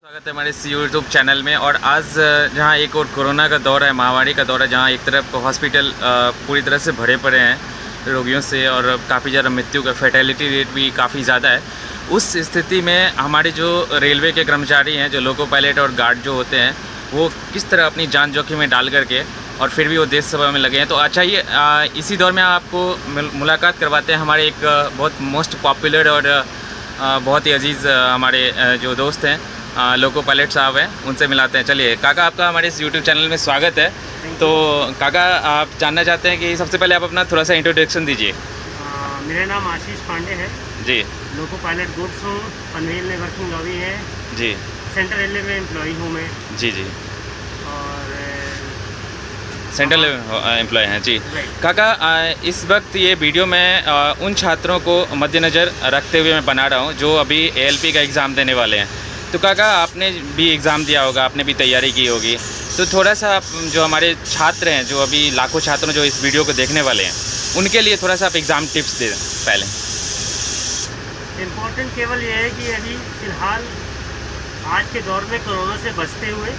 स्वागत है हमारे इस यूट्यूब चैनल में। और आज जहां एक और कोरोना का दौर है, महामारी का दौर है, जहां एक तरफ हॉस्पिटल पूरी तरह से भरे पड़े हैं रोगियों से और काफ़ी ज़्यादा मृत्यु का फैटेलिटी रेट भी काफ़ी ज़्यादा है। उस स्थिति में हमारे जो रेलवे के कर्मचारी हैं, जो लोको पायलट और गार्ड जो होते हैं, वो किस तरह अपनी जान जोखिम में डाल करके और फिर भी वो देश सेवा में लगे हैं। तो चाहिए इसी दौर में आपको मुलाकात करवाते हैं हमारे एक बहुत मोस्ट पॉपुलर और बहुत ही अजीज़ हमारे जो दोस्त हैं, लोको पायलट साहब हैं, उनसे मिलाते हैं। चलिए काका, आपका हमारे इस यूट्यूब चैनल में स्वागत है। तो काका, आप जानना चाहते हैं कि सबसे पहले आप अपना थोड़ा सा इंट्रोडक्शन दीजिए। मेरा नाम आशीष पांडे है जी। लोको पायलट गुड्स हूँ, पनवेल में वर्किंग लॉबी है जी। सेंट्रल रेलवे में एम्प्लॉई हूँ मैं। जी जी। और सेंट्रल एम्प्लॉय हैं जी। काका, इस वक्त ये वीडियो मैं उन छात्रों को मद्देनज़र रखते हुए मैं बना रहा हूँ जो अभी ALP का एग्ज़ाम देने वाले हैं। तो काका, आपने भी एग्ज़ाम दिया होगा, आपने भी तैयारी की होगी, तो थोड़ा सा आप जो हमारे छात्र हैं, जो अभी लाखों छात्र जो इस वीडियो को देखने वाले हैं, उनके लिए थोड़ा सा आप एग्ज़ाम टिप्स दें। पहले इम्पोर्टेंट केवल ये है कि अभी फ़िलहाल आज के दौर में कोरोना से बचते हुए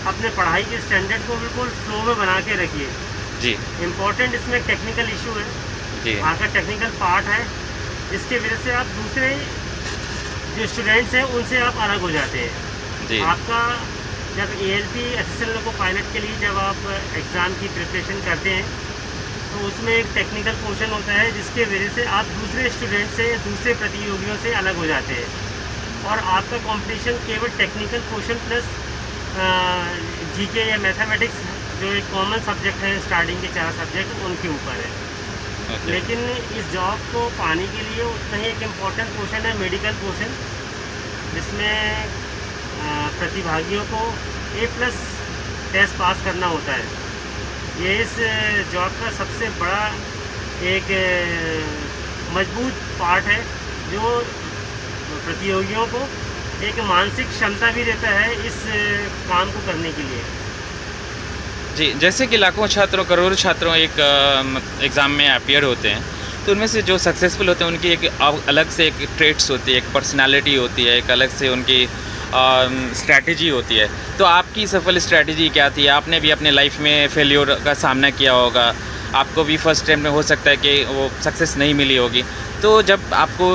अपने पढ़ाई के स्टैंडर्ड को बिल्कुल फ्लो में बना के रखिए जी। इम्पोर्टेंट इसमें टेक्निकल इशू है जी। वहाँ का टेक्निकल पार्ट है, जिसके वजह से आप दूसरे जो स्टूडेंट्स हैं उनसे आप अलग हो जाते हैं जी। आपका जब ALP असिस्टेंट लोको पायलट के लिए जब आप एग्ज़ाम की प्रिपरेशन करते हैं तो उसमें एक टेक्निकल पोर्शन होता है, जिसके वजह से आप दूसरे स्टूडेंट से, दूसरे प्रतियोगियों से अलग हो जाते हैं और आपका कंपटीशन केवल टेक्निकल पोर्शन प्लस GK या मैथमेटिक्स जो एक कॉमन सब्जेक्ट है, स्टार्टिंग के 4 सब्जेक्ट उनके ऊपर है। लेकिन इस जॉब को पाने के लिए उतना ही एक इम्पॉर्टेंट पोर्शन है मेडिकल पोर्शन, जिसमें प्रतिभागियों को A+ टेस्ट पास करना होता है। ये इस जॉब का सबसे बड़ा एक मजबूत पार्ट है, जो प्रतियोगियों को एक मानसिक क्षमता भी देता है इस काम को करने के लिए। जी, जैसे कि लाखों छात्रों, करोड़ों छात्रों एक एग्ज़ाम में अपीयर होते हैं, तो उनमें से जो सक्सेसफुल होते हैं उनकी एक अलग से एक ट्रेट्स होती है, एक पर्सनालिटी होती है, एक अलग से उनकी स्ट्रैटेजी होती है। तो आपकी सफल स्ट्रैटेजी क्या थी? आपने भी अपने लाइफ में फेल्योर का सामना किया होगा, आपको भी फर्स्ट टाइम में हो सकता है कि वो सक्सेस नहीं मिली होगी। तो जब आपको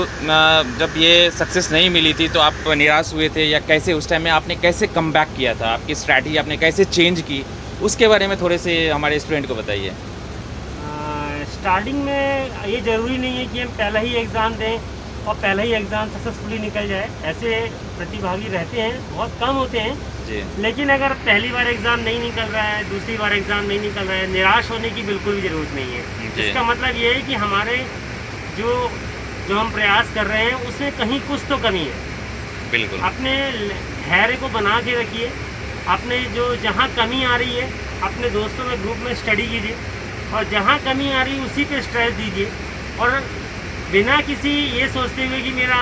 जब ये सक्सेस नहीं मिली थी तो आप निराश हुए थे, या कैसे उस टाइम में आपने कैसे कम बैक किया था? आपकी स्ट्रैटेजी आपने कैसे चेंज की, उसके बारे में थोड़े से हमारे स्टूडेंट को बताइए। स्टार्टिंग में ये ज़रूरी नहीं है कि हम पहला ही एग्ज़ाम दें और पहला ही एग्ज़ाम सक्सेसफुली निकल जाए। ऐसे प्रतिभागी रहते हैं, बहुत कम होते हैं जी। लेकिन अगर पहली बार एग्ज़ाम नहीं निकल रहा है, दूसरी बार एग्ज़ाम नहीं निकल रहा है, निराश होने की बिल्कुल भी ज़रूरत नहीं है। इसका मतलब ये है कि हमारे जो हम प्रयास कर रहे हैं उसमें कहीं कुछ तो कमी है। बिल्कुल। अपने धैर्य को बना के रखिए, अपने जो जहाँ कमी आ रही है अपने दोस्तों में ग्रुप में स्टडी कीजिए और जहाँ कमी आ रही है उसी पे स्ट्रेस दीजिए, और बिना किसी ये सोचते हुए कि मेरा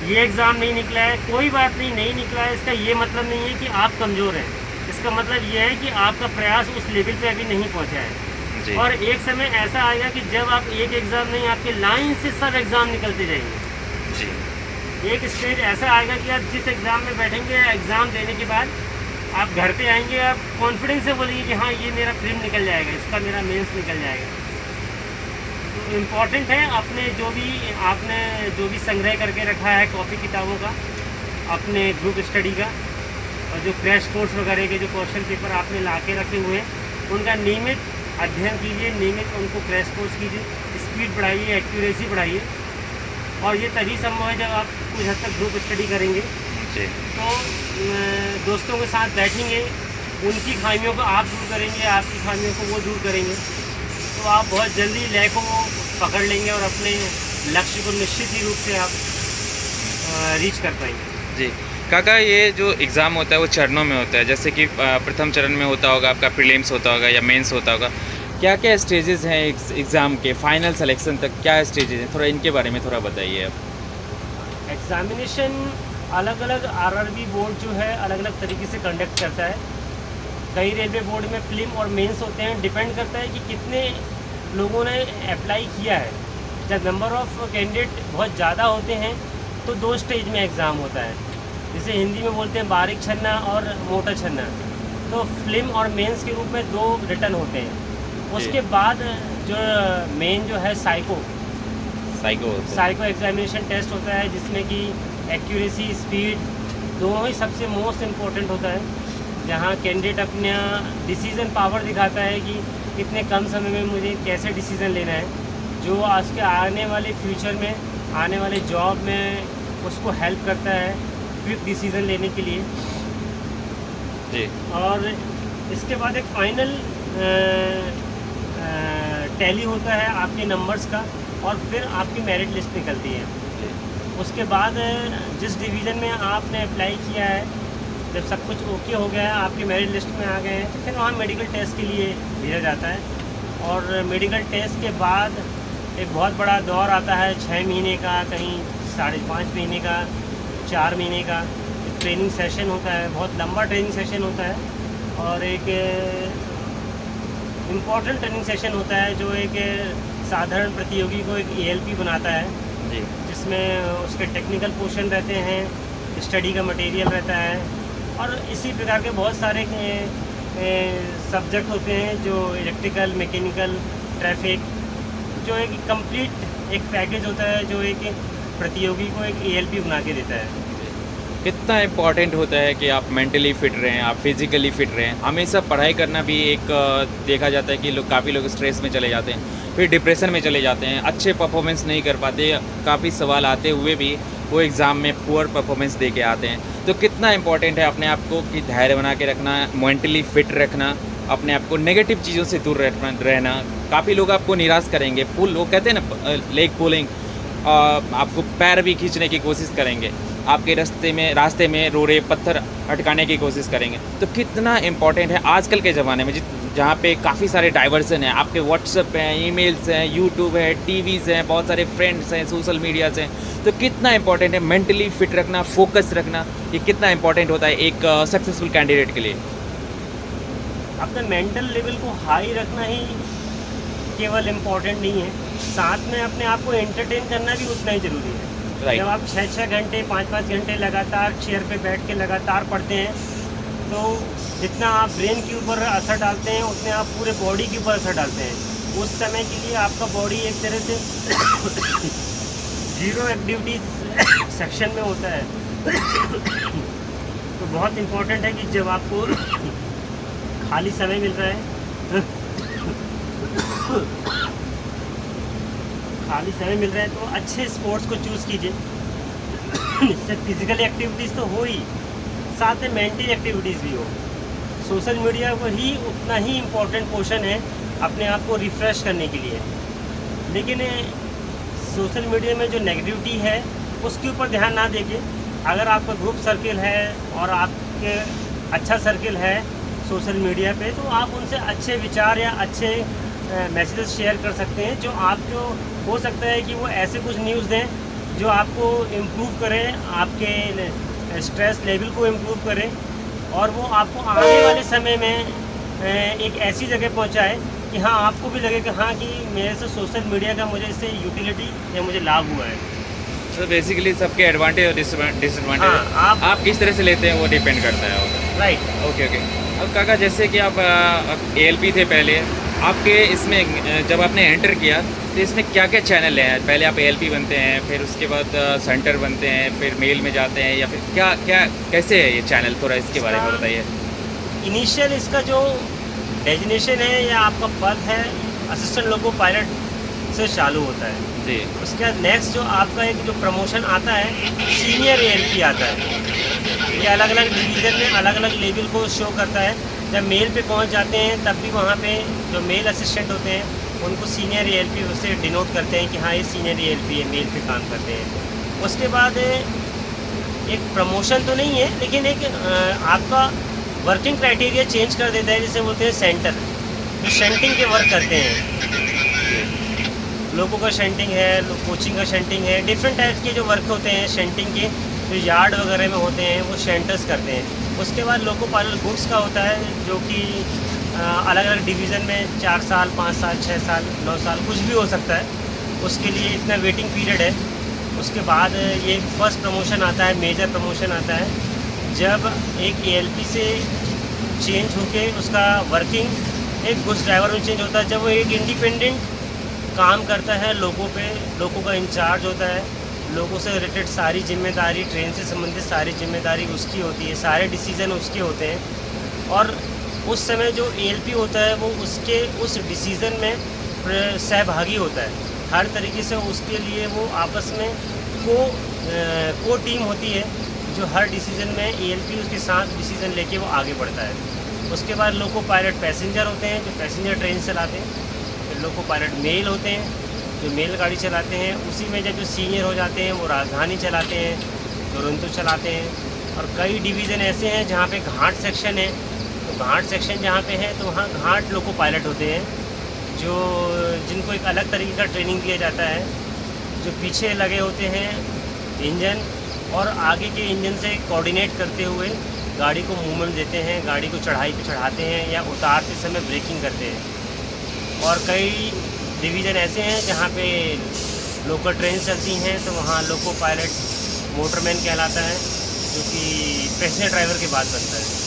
ये एग्ज़ाम नहीं निकला है, कोई बात नहीं, नहीं निकला है, इसका ये मतलब नहीं है कि आप कमज़ोर हैं। इसका मतलब ये है कि आपका प्रयास उस लेवल पे अभी नहीं पहुंचा है। और एक समय ऐसा आएगा कि जब आप एक एग्ज़ाम नहीं, आपके लाइन से सब एग्ज़ाम निकलते जाएंगे जी। एक स्टेज ऐसा आएगा कि आप जिस एग्ज़ाम में बैठेंगे, एग्ज़ाम देने के बाद आप घर पे आएंगे, आप कॉन्फिडेंस से बोलेंगे कि हाँ ये मेरा प्रीलिम निकल जाएगा, इसका मेरा मेंस निकल जाएगा। तो इम्पॉर्टेंट है आपने जो भी संग्रह करके रखा है कॉपी किताबों का, अपने ग्रुप स्टडी का, और जो क्रैश कोर्स वगैरह के जो क्वेश्चन पेपर आपने ला के रखे हुए हैं उनका नियमित अध्ययन कीजिए, नियमित उनको क्रैश कोर्स कीजिए, स्पीड बढ़ाइए, एक्यूरेसी बढ़ाइए। और ये तभी संभव है जब आप कुछ हद तक ग्रुप स्टडी करेंगे तो दोस्तों के साथ बैठेंगे, उनकी खामियों को आप दूर करेंगे, आपकी खामियों को वो दूर करेंगे, तो आप बहुत जल्दी लय को पकड़ लेंगे और अपने लक्ष्य को निश्चित ही रूप से आप रीच कर पाएंगे जी। काका, ये जो एग्ज़ाम होता है वो चरणों में होता है, जैसे कि प्रथम चरण में होता होगा आपका प्रीलिम्स होता होगा या मेंस होता होगा। क्या क्या स्टेजेस हैं एग्ज़ाम के फाइनल सिलेक्शन तक, क्या स्टेजेस हैं? थोड़ा इनके बारे में थोड़ा बताइए आप। एग्ज़ामिनेशन अलग अलग RRB बोर्ड जो है अलग अलग तरीके से कंडक्ट करता है। कई रेलवे बोर्ड में प्रीलिम और मेंस होते हैं, डिपेंड करता है कि कितने लोगों ने अप्लाई किया है। जब नंबर ऑफ़ कैंडिडेट बहुत ज़्यादा होते हैं तो 2 स्टेज में एग्ज़ाम होता है। जिसे हिंदी में बोलते हैं बारीक छन्ना और मोटा छन्ना। तो फिल्म और मेंस के रूप में 2 रिटर्न होते हैं। उसके बाद जो मेन जो है साइको एग्जामिनेशन टेस्ट होता है, जिसमें कि एक्यूरेसी, स्पीड दोनों ही सबसे मोस्ट इम्पोर्टेंट होता है, जहाँ कैंडिडेट अपना डिसीज़न पावर दिखाता है कि कितने कम समय में मुझे कैसे डिसीज़न लेना है, जो आज के आने वाले फ्यूचर में, आने वाले जॉब में उसको हेल्प करता है क्विक डिसीज़न लेने के लिए जी। और इसके बाद एक फाइनल टैली होता है आपके नंबर्स का, और फिर आपकी मेरिट लिस्ट निकलती है। उसके बाद जिस डिवीज़न में आपने अप्लाई किया है, जब सब कुछ ओके हो गया है, आपके मेरिट लिस्ट में आ गए हैं, तो फिर वहाँ मेडिकल टेस्ट के लिए भेजा जाता है। और मेडिकल टेस्ट के बाद एक बहुत बड़ा दौर आता है, 6 महीने का, कहीं 5.5 महीने का, 4 महीने का ट्रेनिंग सेशन होता है। बहुत लंबा ट्रेनिंग सेशन होता है और एक इम्पॉर्टेंट ट्रेनिंग सेशन होता है, जो एक साधारण प्रतियोगी को एक ALP बनाता है जी। जिसमें उसके टेक्निकल पोर्शन रहते हैं, स्टडी का मटेरियल रहता है, और इसी प्रकार के बहुत सारे सब्जेक्ट होते हैं, जो इलेक्ट्रिकल, मैकेनिकल, ट्रैफिक, जो एक कंप्लीट एक पैकेज होता है, जो एक प्रतियोगी को एक ALP बना के देता है। कितना इम्पॉर्टेंट होता है कि आप मेंटली फिट रहें, आप फिजिकली फिट रहें। हमेशा पढ़ाई करना भी एक देखा जाता है कि काफ़ी लोग स्ट्रेस में चले जाते हैं, फिर डिप्रेशन में चले जाते हैं, अच्छे परफॉर्मेंस नहीं कर पाते, काफ़ी सवाल आते हुए भी वो एग्ज़ाम में पुअर परफॉर्मेंस दे के आते हैं। तो कितना इम्पॉर्टेंट है अपने आप को कि धैर्य बना के रखना, मेंटली फिट रखना, अपने आप को नेगेटिव चीज़ों से दूर रहना। काफ़ी लोग आपको निराश करेंगे, वो कहते हैं ना लेग पुलिंग, आपको पैर भी खींचने की कोशिश करेंगे, आपके रास्ते में रोड़े पत्थर हटकाने की कोशिश करेंगे। तो कितना इम्पॉर्टेंट है आजकल के ज़माने में, जहाँ पे काफ़ी सारे डाइवर्सन हैं, आपके व्हाट्सएप हैं, ईमेल्स हैं, यूट्यूब है, टीवीज़ हैं, बहुत सारे फ्रेंड्स हैं, सोशल मीडियाज हैं। तो कितना इम्पॉर्टेंट है मेंटली फिट रखना, फोकस रखना, ये कितना इम्पॉर्टेंट होता है एक सक्सेसफुल कैंडिडेट के लिए। अपने मेंटल लेवल को हाई रखना ही केवल इम्पोर्टेंट नहीं है, साथ में अपने आप को एंटरटेन करना भी उतना ही ज़रूरी है। जब आप 6-6 घंटे 5-5 घंटे लगातार चेयर पे बैठ के लगातार पढ़ते हैं, तो जितना आप ब्रेन के ऊपर असर डालते हैं, उतने आप पूरे बॉडी के ऊपर असर डालते हैं। उस समय के लिए आपका बॉडी एक तरह से जीरो एक्टिविटीज सेक्शन में होता है। तो बहुत इम्पोर्टेंट है कि जब आपको खाली समय मिल रहा है तो अच्छे स्पोर्ट्स को चूज़ कीजिए। इससे फिजिकल एक्टिविटीज़ तो हो ही, साथ में मेंटल एक्टिविटीज़ भी हो। सोशल मीडिया को ही उतना ही इम्पोर्टेंट पोर्शन है अपने आप को रिफ़्रेश करने के लिए, लेकिन सोशल मीडिया में जो नेगेटिविटी है उसके ऊपर ध्यान ना देके, अगर आपका ग्रुप सर्किल है और आपके अच्छा सर्किल है सोशल मीडिया पे, तो आप उनसे अच्छे विचार या अच्छे मैसेजेस शेयर कर सकते हैं, जो आपको हो सकता है कि वो ऐसे कुछ न्यूज़ दें जो आपको इम्प्रूव करें, आपके स्ट्रेस लेवल को इम्प्रूव करें, और वो आपको आने वाले समय में एक ऐसी जगह पहुंचाए कि हाँ, आपको भी लगे कि हाँ, कि मेरे से सोशल मीडिया का मुझे इससे यूटिलिटी या मुझे लाभ हुआ है। तो बेसिकली सबके एडवांटेज और डिसएडवांटेज आप किस तरह से लेते हैं वो डिपेंड करता है। राइट। ओके। अब काका, जैसे कि आप ALP थे पहले, आपके इसमें जब आपने एंटर किया तो इसमें क्या क्या चैनल हैं? पहले आप ALP बनते हैं, फिर उसके बाद सेंटर बनते हैं, फिर मेल में जाते हैं, या फिर क्या कैसे है ये चैनल? थोड़ा इसके बारे में बताइए। इनिशियल इसका जो डेजिनेशन है या आपका पद है, असिस्टेंट लोको पायलट से चालू होता है जी। उसके बाद नेक्स्ट जो आपका एक जो प्रमोशन आता है, सीनियर ALP आता है। ये अलग अलग डिवीज़न में अलग अलग लेवल को शो करता है। जब मेल पे पहुंच जाते हैं तब भी वहाँ पे जो मेल असिस्टेंट होते हैं उनको सीनियर ALP उससे डिनोट करते हैं कि हाँ, ये सीनियर ALP है, मेल पे काम करते हैं। उसके बाद एक प्रमोशन तो नहीं है, लेकिन एक आपका वर्किंग क्राइटेरिया चेंज कर देता है, जिसे बोलते हैं सेंटर, जो शेंटिंग के वर्क करते हैं। लोगों का शेंटिंग है, कोचिंग का शेंटिंग है, डिफरेंट टाइप्स के जो वर्क होते हैं शेंटिंग के, जो यार्ड वगैरह में होते हैं, वो शेंटर्स करते हैं। उसके बाद लोको पायलट गुड्स का होता है, जो कि अलग अलग डिवीज़न में 4 साल, 5 साल, 6 साल, 9 साल कुछ भी हो सकता है। उसके लिए इतना वेटिंग पीरियड है। उसके बाद ये फर्स्ट प्रमोशन आता है, मेजर प्रमोशन आता है, जब एक एएलपी से चेंज होके उसका वर्किंग एक गुड्स ड्राइवर में चेंज होता है, जब वो एक इंडिपेंडेंट काम करता है, लोगों का इंचार्ज होता है, लोगों से रिलेटेड सारी जिम्मेदारी, ट्रेन से संबंधित सारी जिम्मेदारी उसकी होती है, सारे डिसीज़न उसके होते हैं। और उस समय जो एएलपी होता है वो उसके उस डिसीज़न में सहभागी होता है। हर तरीके से उसके लिए वो आपस में को टीम होती है, जो हर डिसीज़न में एएलपी उसके साथ डिसीज़न लेके वो आगे बढ़ता है। उसके बाद लोको पायलट पैसेंजर होते हैं, जो पैसेंजर ट्रेन चलाते हैं। फिर लोको पायलट मेल होते हैं, जो मेल गाड़ी चलाते हैं। उसी में जब जो सीनियर हो जाते हैं वो राजधानी चलाते हैं, दुरंतो चलाते हैं। और कई डिवीज़न ऐसे हैं जहाँ पे घाट सेक्शन है, तो घाट सेक्शन जहाँ पे है तो वहाँ घाट लोको पायलट होते हैं, जो जिनको एक अलग तरीके का ट्रेनिंग दिया जाता है, जो पीछे लगे होते हैं इंजन और आगे के इंजन से कोऑर्डिनेट करते हुए गाड़ी को मूवमेंट देते हैं, गाड़ी को चढ़ाई पे चढ़ाते हैं या उतारते समय ब्रेकिंग करते हैं। और कई डिवीज़न ऐसे हैं जहाँ पे लोकल ट्रेन चलती हैं, तो वहाँ लोको पायलट मोटरमैन कहलाता है, जो कि पैसेंजर ड्राइवर के बाद बनता है।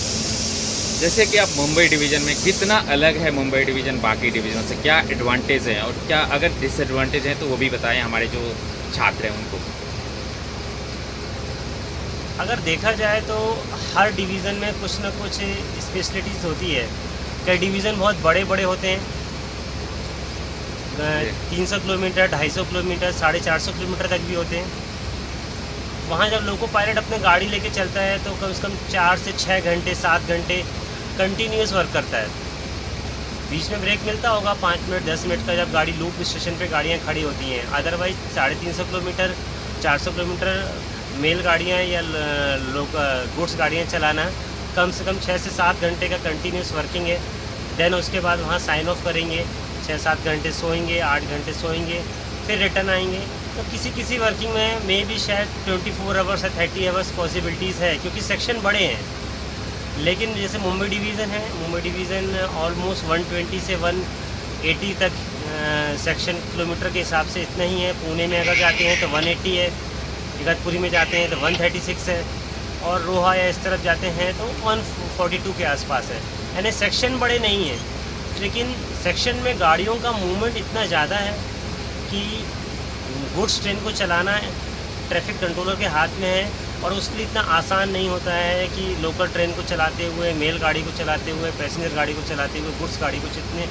जैसे कि आप मुंबई डिवीज़न में, कितना अलग है मुंबई डिवीज़न बाकी डिवीज़न से? क्या एडवांटेज है और क्या अगर डिसएडवांटेज है तो वो भी बताएं हमारे जो छात्र हैं उनको। अगर देखा जाए तो हर डिवीज़न में कुछ ना कुछ स्पेशलिटीज़ होती है। कई डिवीज़न बहुत बड़े बड़े होते हैं, 300 किलोमीटर, 250 किलोमीटर, 450 किलोमीटर तक भी होते हैं। वहाँ जब लोको पायलट अपने गाड़ी लेके चलता है तो कम से कम 4 से 6 घंटे 7 घंटे कंटिन्यूस वर्क करता है। बीच में ब्रेक मिलता होगा 5 मिनट 10 मिनट का, जब गाड़ी लूप स्टेशन पे गाड़ियाँ खड़ी होती हैं। अदरवाइज़ 350 किलोमीटर 400 किलोमीटर मेल गाड़ियाँ या गुड्स गाड़ियाँ चलाना कम से कम 6 से 7 घंटे का कंटिन्यूस वर्किंग है। देन उसके बाद वहाँ साइन ऑफ करेंगे, 6-7 घंटे सोएंगे, 8 घंटे सोएंगे, फिर रिटर्न आएंगे। तो किसी वर्किंग में भी शायद 24 आवर्स या 30 आवर्स पॉसिबिलिटीज़ है, क्योंकि सेक्शन बड़े हैं। लेकिन जैसे मुंबई डिवीज़न है, मुंबई डिवीज़न ऑलमोस्ट 120 से 180 तक सेक्शन किलोमीटर के हिसाब से इतना ही है। पुणे में अगर जाते हैं तो 180 है, इगतपुरी में जाते हैं तो 136 है, और रोहा या इस तरफ जाते हैं तो 142 के आसपास है। यानी सेक्शन बड़े नहीं हैं, लेकिन सेक्शन में गाड़ियों का मूवमेंट इतना ज़्यादा है कि गुड्स ट्रेन को चलाना ट्रैफिक कंट्रोलर के हाथ में है, और उसके लिए इतना आसान नहीं होता है कि लोकल ट्रेन को चलाते हुए, मेल गाड़ी को चलाते हुए, पैसेंजर गाड़ी को चलाते हुए गुड्स गाड़ी को जितने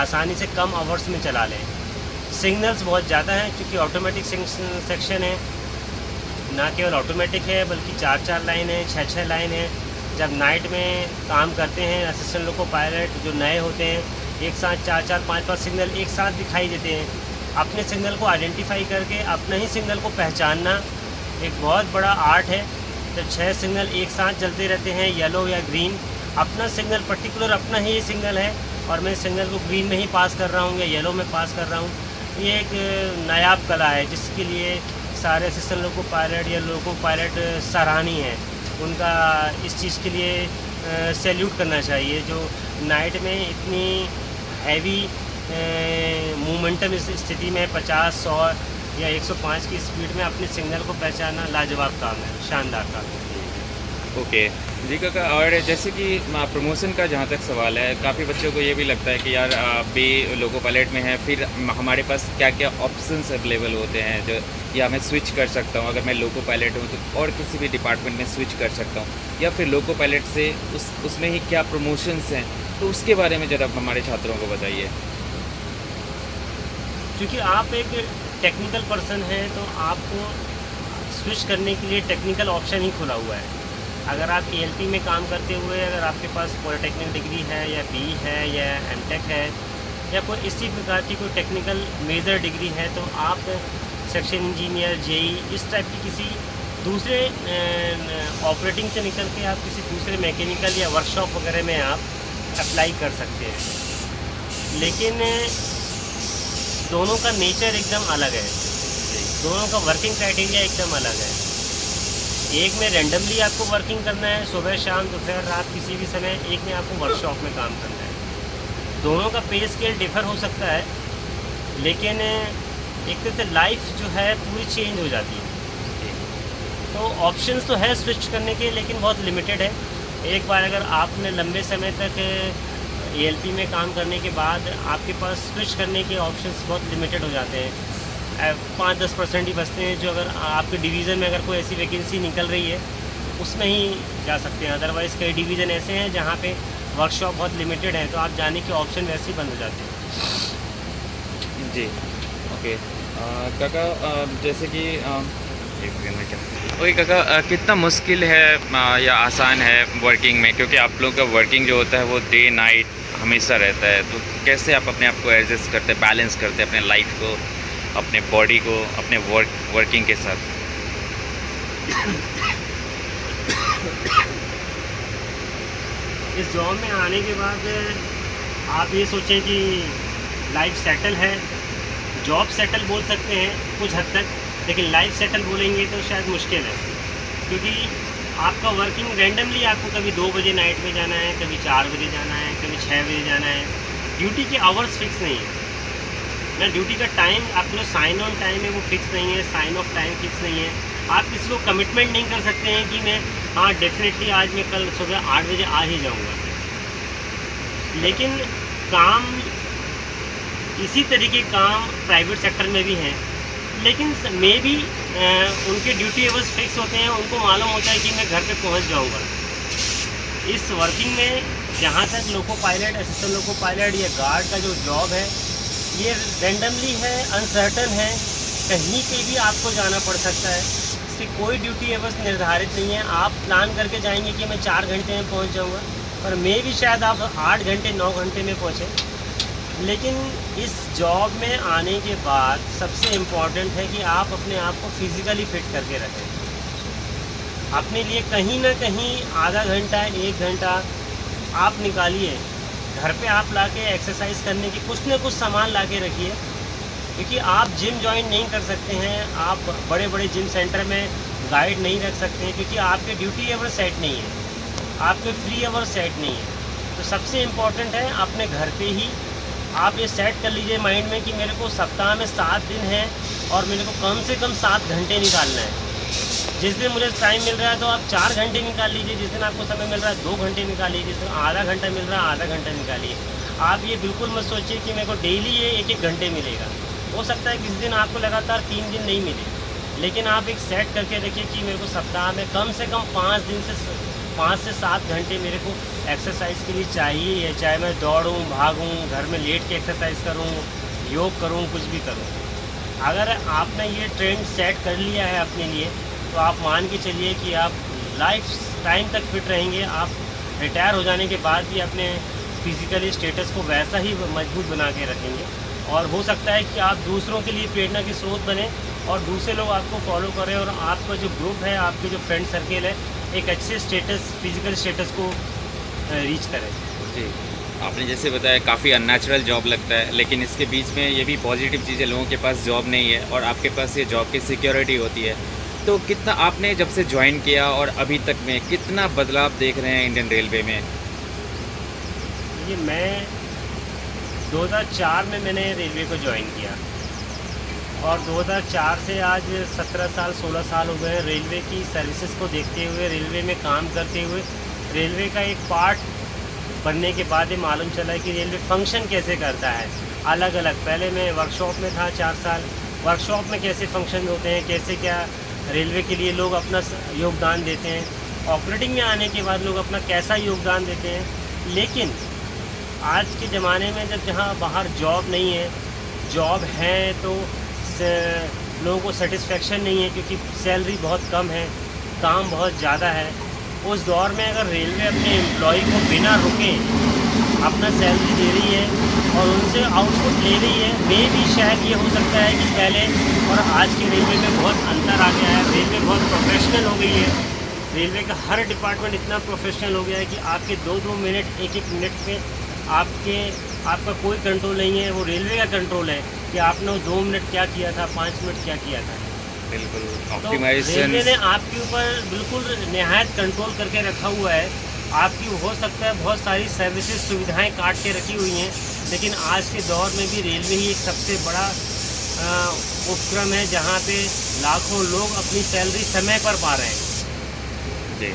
आसानी से कम आवर्स में चला लें। सिग्नल्स बहुत ज़्यादा हैं, क्योंकि ऑटोमेटिक सेक्शन है, ना केवल ऑटोमेटिक है बल्कि 4-4 लाइन है, 6-6 लाइन है। जब नाइट में काम करते हैं असिस्टेंट लोको पायलट जो नए होते हैं, एक साथ 4-4, 5-5 सिग्नल एक साथ दिखाई देते हैं। अपने सिग्नल को आइडेंटिफाई करके अपने ही सिग्नल को पहचानना एक बहुत बड़ा आर्ट है। जब 6 सिग्नल एक साथ चलते रहते हैं, येलो या ग्रीन, अपना सिग्नल पर्टिकुलर अपना ही सिग्नल है और मैं सिग्नल को ग्रीन में ही पास कर रहा हूँ या येलो में पास कर रहा हूँ, ये एक नायाब कला है, जिसके लिए सारे असिस्टेंट लोको पायलट या लोको पायलट सराहनीय है। उनका इस चीज़ के लिए सैल्यूट करना चाहिए, जो नाइट में इतनी हैवी मोमेंटम स्थिति में 50, 100 या 105 की स्पीड में अपने सिग्नल को पहचानना लाजवाब काम है, शानदार काम है। ओके जी काका, और जैसे कि प्रमोशन का जहाँ तक सवाल है, काफ़ी बच्चों को ये भी लगता है कि यार बी लोको पायलट में है, फिर हमारे पास क्या क्या ऑप्शंस अवेलेबल होते हैं जो, या मैं स्विच कर सकता हूँ, अगर मैं लोको पायलट हूँ तो और किसी भी डिपार्टमेंट में स्विच कर सकता हूँ, या फिर लोको पायलट से उसमें ही क्या प्रमोशंस हैं, तो उसके बारे में ज़रा हमारे छात्रों को बताइए। क्योंकि आप एक टेक्निकल पर्सन हैं तो आपको स्विच करने के लिए टेक्निकल ऑप्शन ही खुला हुआ है। अगर आप एएलपी में काम करते हुए अगर आपके पास पॉलिटेक्निक डिग्री है या बीई है या एमटेक है या कोई इसी प्रकार की कोई टेक्निकल मेजर डिग्री है, तो आप सेक्शन इंजीनियर, जेई, इस टाइप की किसी दूसरे ऑपरेटिंग से निकल के आप किसी दूसरे मैकेनिकल या वर्कशॉप वगैरह में आप अप्लाई कर सकते हैं। लेकिन दोनों का नेचर एकदम अलग है, दोनों का वर्किंग क्राइटेरिया एकदम अलग है। एक में रैंडमली आपको वर्किंग करना है, सुबह शाम दोपहर रात किसी भी समय, एक में आपको वर्कशॉप में काम करना है। दोनों का पे स्केल डिफर हो सकता है, लेकिन एक तरह से लाइफ जो है पूरी चेंज हो जाती है। तो ऑप्शंस तो है स्विच करने के, लेकिन बहुत लिमिटेड है। एक बार अगर आपने लंबे समय तक एएलपी में काम करने के बाद आपके पास स्विच करने के ऑप्शंस बहुत लिमिटेड हो जाते हैं। 5-10% ही बचते हैं जो अगर आपके डिवीज़न में अगर कोई ऐसी वैकेंसी निकल रही है उसमें ही जा सकते हैं। अदरवाइज़ कई डिवीज़न ऐसे हैं जहाँ पे वर्कशॉप बहुत लिमिटेड है, तो आप जाने के ऑप्शन वैसे ही बंद हो जाते हैं। जी, ओके। काका, जैसे कि ओके काका, कितना मुश्किल है या आसान है वर्किंग में, क्योंकि आप लोग का वर्किंग जो होता है वो डे नाइट हमेशा रहता है, तो कैसे आप अपने आप को एडजस्ट करते हैं, बैलेंस करते हैं अपने लाइफ को, अपने बॉडी को, अपने वर्किंग के साथ? इस जॉब में आने के बाद आप ये सोचें कि लाइफ सेटल है। जॉब सेटल बोल सकते हैं कुछ हद तक, लेकिन लाइफ सेटल बोलेंगे तो शायद मुश्किल है, क्योंकि आपका वर्किंग रैंडमली, आपको कभी 2 बजे नाइट में जाना है, कभी 4 बजे जाना है, कभी 6 बजे जाना है। ड्यूटी के आवर्स फिक्स नहीं है ना, ड्यूटी का टाइम, आपका जो साइन ऑन टाइम है वो फिक्स नहीं है, साइन ऑफ टाइम फिक्स नहीं है। आप किसी को कमिटमेंट नहीं कर सकते हैं कि मैं हाँ डेफिनेटली आज मैं कल सुबह 8 बजे आ ही जाऊँगा। लेकिन काम, इसी तरीके काम प्राइवेट सेक्टर में भी हैं, लेकिन मे भी उनके ड्यूटी आवर्स फिक्स होते हैं, उनको मालूम होता है कि मैं घर पे पहुंच जाऊंगा। इस वर्किंग में जहाँ तक loco pilot, assistant loco pilot या गार्ड का जो जॉब है, ये रैंडमली है, अनसर्टन है, कहीं पे भी आपको जाना पड़ सकता है। इसकी कोई ड्यूटी आवर्स निर्धारित नहीं है। आप प्लान करके जाएंगे कि मैं 4 घंटे में पहुँच जाऊँगा, पर मे भी शायद आप 8 घंटे 9 घंटे में पहुँचें। लेकिन इस जॉब में आने के बाद सबसे इम्पॉर्टेंट है कि आप अपने आप को फिज़िकली फिट करके रखें। अपने लिए कहीं ना कहीं आधा घंटा 1 घंटा आप निकालिए, घर पे आप लाके एक्सरसाइज करने की कुछ ना कुछ सामान लाके रखिए, क्योंकि आप जिम ज्वाइन नहीं कर सकते हैं, आप बड़े बड़े जिम सेंटर में गाइड नहीं रख सकते हैं, क्योंकि आपके ड्यूटी आवर सेट नहीं है, आपके फ्री आवर सेट नहीं है। तो सबसे इम्पॉर्टेंट है अपने घर पे ही आप ये सेट कर लीजिए माइंड में कि मेरे को सप्ताह में 7 दिन है और मेरे को कम से कम 7 घंटे निकालना है। जिस दिन मुझे टाइम मिल रहा है तो आप 4 घंटे निकाल लीजिए, जिस दिन आपको समय मिल रहा है 2 घंटे निकालिए, जिस दिन आधा घंटा मिल रहा है आधा घंटा निकालिए। आप ये बिल्कुल मत सोचिए कि मेरे को डेली ये 1-1 घंटे मिलेगा। हो सकता है किसी दिन आपको लगातार 3 दिन नहीं मिले, लेकिन आप एक सेट करके रखिए कि मेरे को सप्ताह में कम से कम 5 से 7 घंटे मेरे को एक्सरसाइज के लिए चाहिए है, चाहे मैं दौड़ूं, भागूं, घर में लेट के एक्सरसाइज करूं, योग करूं, कुछ भी करूं। अगर आपने ये ट्रेंड सेट कर लिया है अपने लिए, तो आप मान के चलिए कि आप लाइफ टाइम तक फिट रहेंगे। आप रिटायर हो जाने के बाद भी अपने फिज़िकली स्टेटस को वैसा ही मजबूत बना के रखेंगे, और हो सकता है कि आप दूसरों के लिए प्रेरणा की स्रोत बने और दूसरे लोग आपको फॉलो करें, और आपका जो ग्रुप है, आपके जो फ्रेंड सर्किल है, एक अच्छे स्टेटस, फिज़िकल स्टेटस को रीच करें। जी, आपने जैसे बताया काफ़ी अननेचुरल जॉब लगता है, लेकिन इसके बीच में ये भी पॉजिटिव चीज़ है, लोगों के पास जॉब नहीं है और आपके पास ये जॉब की सिक्योरिटी होती है। तो कितना आपने जब से ज्वाइन किया और अभी तक में कितना बदलाव देख रहे हैं इंडियन रेलवे में? ये मैं 2004 में मैंने रेलवे को ज्वाइन किया, और 2004 से आज 17 साल 16 साल हो गए रेलवे की सर्विसेज को देखते हुए, रेलवे में काम करते हुए। रेलवे का एक पार्ट बनने के बाद ये मालूम चला कि रेलवे फंक्शन कैसे करता है अलग अलग। पहले मैं वर्कशॉप में था 4 साल, वर्कशॉप में कैसे फंक्शन होते हैं, कैसे क्या रेलवे के लिए लोग अपना योगदान देते हैं, ऑपरेटिंग में आने के बाद लोग अपना कैसा योगदान देते हैं। लेकिन आज के ज़माने में जब जहाँ बाहर जॉब नहीं है, जॉब है तो लोगों को सेटिस्फेक्शन नहीं है, क्योंकि सैलरी बहुत कम है, काम बहुत ज़्यादा है। उस दौर में अगर रेलवे अपने एम्प्लॉय को बिना रुके अपना सैलरी दे रही है और उनसे आउटपुट ले रही है, मे भी शायद ये हो सकता है कि पहले और आज के रेलवे में बहुत अंतर आ गया है। रेलवे बहुत प्रोफेशनल हो गई है, रेलवे का हर डिपार्टमेंट इतना प्रोफेशनल हो गया है कि आपके 2-2 मिनट 1-1 मिनट पे आपका कोई कंट्रोल नहीं है, वो रेलवे का कंट्रोल है कि आपने 2 मिनट क्या किया था, 5 मिनट क्या किया था। बिल्कुल, तो ऑप्टिमाइजेशन रेलवे ने आपके ऊपर बिल्कुल नहायत कंट्रोल करके रखा हुआ है। आपकी हो सकता है बहुत सारी सर्विसेज सुविधाएं काट के रखी हुई हैं, लेकिन आज के दौर में भी रेलवे ही एक सबसे बड़ा उपक्रम है जहाँ पे लाखों लोग अपनी सैलरी समय पर पा रहे हैं। जी।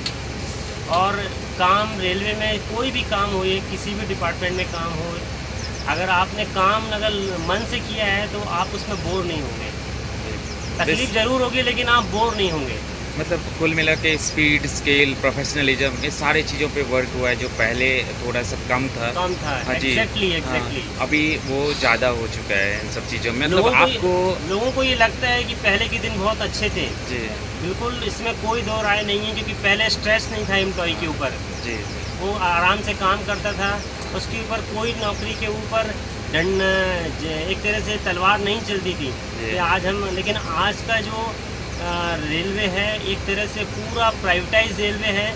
और काम रेलवे में कोई भी काम हो, ये किसी भी डिपार्टमेंट में काम हो, अगर आपने काम अगर मन से किया है तो आप उसमें बोर नहीं होंगे। तकलीफ ज़रूर होगी लेकिन आप बोर नहीं होंगे। मतलब कुल मिला के स्पीड, स्केल, प्रोफेशनलिज्म, ये सारी चीज़ों पे वर्क हुआ है जो पहले थोड़ा सा कम था। कम था। हाँ जी। एग्जैक्टली। हाँ, अभी वो ज़्यादा हो चुका है इन सब चीज़ों में। मतलब लोगों को ये लगता है कि पहले के दिन बहुत अच्छे थे। जी बिल्कुल, इसमें कोई दो राय नहीं है, क्योंकि पहले स्ट्रेस नहीं था एम्प्लॉय के ऊपर। जी वो आराम से काम करता था, उसके ऊपर कोई नौकरी के ऊपर एक तरह से तलवार नहीं चलती थी कि आज हम। लेकिन आज का जो रेलवे है एक तरह से पूरा प्राइवेटाइज रेलवे है।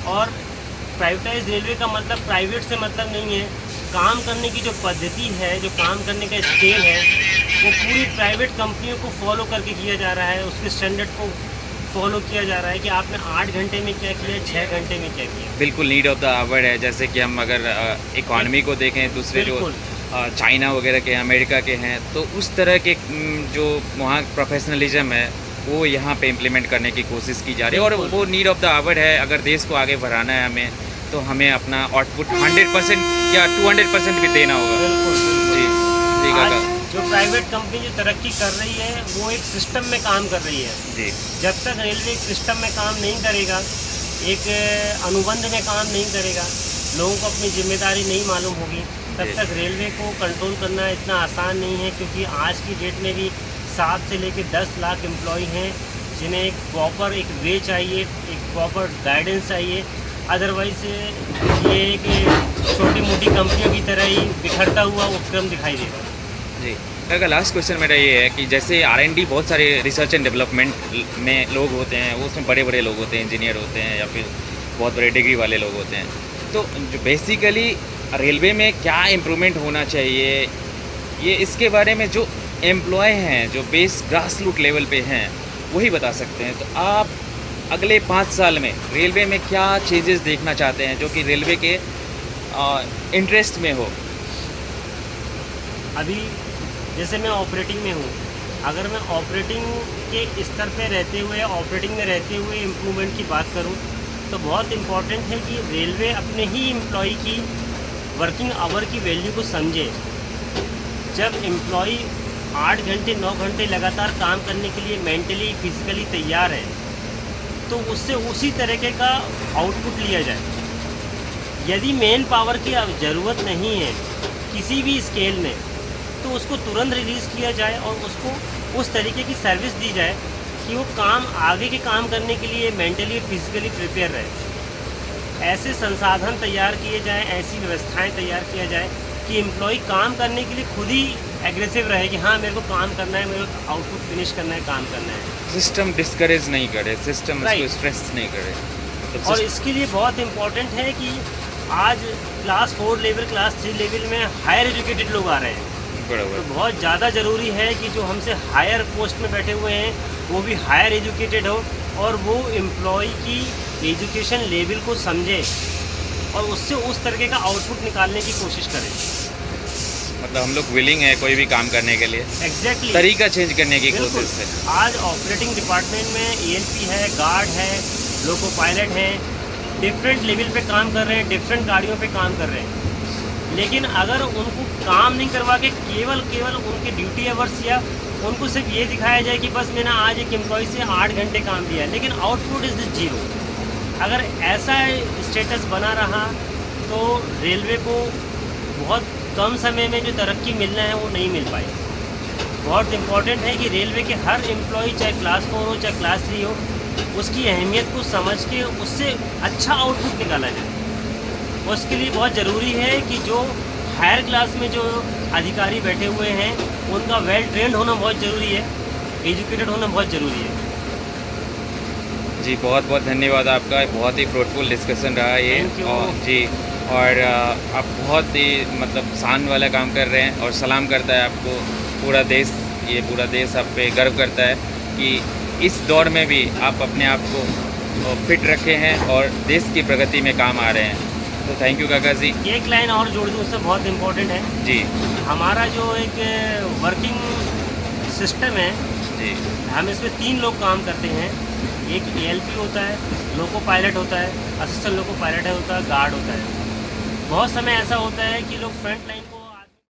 और प्राइवेटाइज रेलवे का मतलब प्राइवेट से मतलब नहीं है, काम करने की जो पद्धति है, जो काम करने का स्केल है, वो पूरी प्राइवेट कंपनियों को फॉलो करके किया जा रहा है। उसके स्टैंडर्ड को फॉलो किया जा रहा है कि आपने 8 घंटे में क्या किया, 6 घंटे में क्या किया। बिल्कुल नीड ऑफ द आवर है। जैसे कि हम अगर इकॉनमी को देखें, दूसरे जो चाइना वगैरह के, अमेरिका के हैं, तो उस तरह के जो वहाँ प्रोफेशनलिज्म है वो यहाँ पे इम्प्लीमेंट करने की कोशिश की जा रही है। और वो नीड ऑफ द आवर है। अगर देश को आगे बढ़ाना है हमें, तो हमें अपना आउटपुट 100% या 200% भी देना होगा। जी जी काका। जो प्राइवेट कंपनी जो तरक्की कर रही है वो एक सिस्टम में काम कर रही है। जी। जब तक रेलवे एक सिस्टम में काम नहीं करेगा, एक अनुबंध में काम नहीं करेगा, लोगों को अपनी जिम्मेदारी नहीं मालूम होगी, तब तक रेलवे को कंट्रोल करना इतना आसान नहीं है। क्योंकि आज की डेट में भी 7 से लेकर 10 लाख एम्प्लॉय हैं जिन्हें एक प्रॉपर एक वे चाहिए, एक प्रॉपर गाइडेंस चाहिए। अदरवाइज ये एक छोटी मोटी कंपनियों की तरह ही बिखरता हुआ उपक्रम दिखाई देगा। जी काका, लास्ट क्वेश्चन मेरा ये है कि जैसे R&D, बहुत सारे रिसर्च एंड डेवलपमेंट में लोग होते हैं, वो उसमें बड़े बड़े लोग होते हैं, इंजीनियर होते हैं या फिर बहुत बड़े डिग्री वाले लोग होते हैं। तो जो बेसिकली रेलवे में क्या इम्प्रूवमेंट होना चाहिए, ये इसके बारे में जो एम्प्लॉय हैं, जो बेस ग्रास रूट लेवल पे हैं, वही बता सकते हैं। तो आप अगले 5 साल में रेलवे में क्या चेंजेस देखना चाहते हैं जो कि रेलवे के इंटरेस्ट में हो? अभी जैसे मैं ऑपरेटिंग में हूँ, अगर मैं ऑपरेटिंग के स्तर पे रहते हुए, ऑपरेटिंग में रहते हुए इम्प्रूवमेंट की बात करूँ, तो बहुत इम्पॉर्टेंट है कि रेलवे अपने ही एम्प्लॉय की वर्किंग आवर की वैल्यू को समझे। जब एम्प्लॉय 8 घंटे 9 घंटे लगातार काम करने के लिए मेंटली फिजिकली तैयार है, तो उससे उसी तरीके का आउटपुट लिया जाए। यदि मेन पावर की ज़रूरत नहीं है किसी भी स्केल में, तो उसको तुरंत रिलीज़ किया जाए और उसको उस तरीके की सर्विस दी जाए कि वो काम आगे के काम करने के लिए मेंटली फिजिकली प्रिपेयर रहे। ऐसे संसाधन तैयार किए जाएं, ऐसी व्यवस्थाएं तैयार किया जाए कि एम्प्लॉय काम करने के लिए खुद ही एग्रेसिव रहे कि हाँ मेरे को काम करना है, मेरे को आउटपुट फिनिश करना है, काम करना है। सिस्टम डिस्करेज नहीं करे, सिस्टम इसको स्ट्रेस नहीं करे। तो और इसके लिए बहुत इम्पोर्टेंट है कि आज क्लास 4 लेवल, क्लास 3 लेवल में हायर एजुकेटेड लोग आ रहे हैं। बराबर। तो बहुत ज़्यादा ज़रूरी है कि जो हमसे हायर पोस्ट में बैठे हुए हैं वो भी हायर एजुकेटेड हो और वो एम्प्लॉय की एजुकेशन लेवल को समझे और उससे उस तरीके का आउटपुट निकालने की कोशिश करें। मतलब हम लोग विलिंग है कोई भी काम करने के लिए। एग्जैक्टली। तरीका चेंज करने की कोशिश है। आज ऑपरेटिंग डिपार्टमेंट में ELP है, गार्ड है, लोको पायलट हैं, डिफरेंट लेवल पे काम कर रहे हैं, डिफरेंट गाड़ियों पे काम कर रहे हैं। लेकिन अगर उनको काम नहीं करवा के केवल उनके ड्यूटी आवर्स या उनको सिर्फ ये दिखाया जाए कि बस मैंने आज एक एम्प्लॉय से 8 घंटे काम दिया, लेकिन आउटपुट इज़ जीरो, अगर ऐसा स्टेटस बना रहा तो रेलवे को बहुत कम समय में जो तरक्की मिलना है वो नहीं मिल पाई। बहुत इम्पॉर्टेंट है कि रेलवे के हर एम्प्लॉय, चाहे क्लास 4 हो चाहे क्लास 3 हो, उसकी अहमियत को समझ के उससे अच्छा आउटपुट निकाला जाए। उसके लिए बहुत ज़रूरी है कि जो हायर क्लास में जो अधिकारी बैठे हुए हैं उनका वेल ट्रेंड होना बहुत ज़रूरी है, एजुकेटेड होना बहुत ज़रूरी है। जी बहुत बहुत धन्यवाद आपका, बहुत ही फ्रूटफुल डिस्कशन रहा ये। और जी और आप बहुत ही मतलब शान वाला काम कर रहे हैं और सलाम करता है आपको पूरा देश। ये पूरा देश आप पे गर्व करता है कि इस दौर में भी आप अपने आप को फिट रखे हैं और देश की प्रगति में काम आ रहे हैं। तो थैंक यू काका जी। एक लाइन और जोड़ दूँ, उससे बहुत इम्पोर्टेंट है जी। हमारा जो एक वर्किंग सिस्टम है, जी हम इसमें 3 लोग काम करते हैं। एक ALP होता है, लोको पायलट होता है, असिस्टेंट लोको पायलट होता है, गार्ड होता है। बहुत समय ऐसा होता है कि लोग फ्रंट लाइन को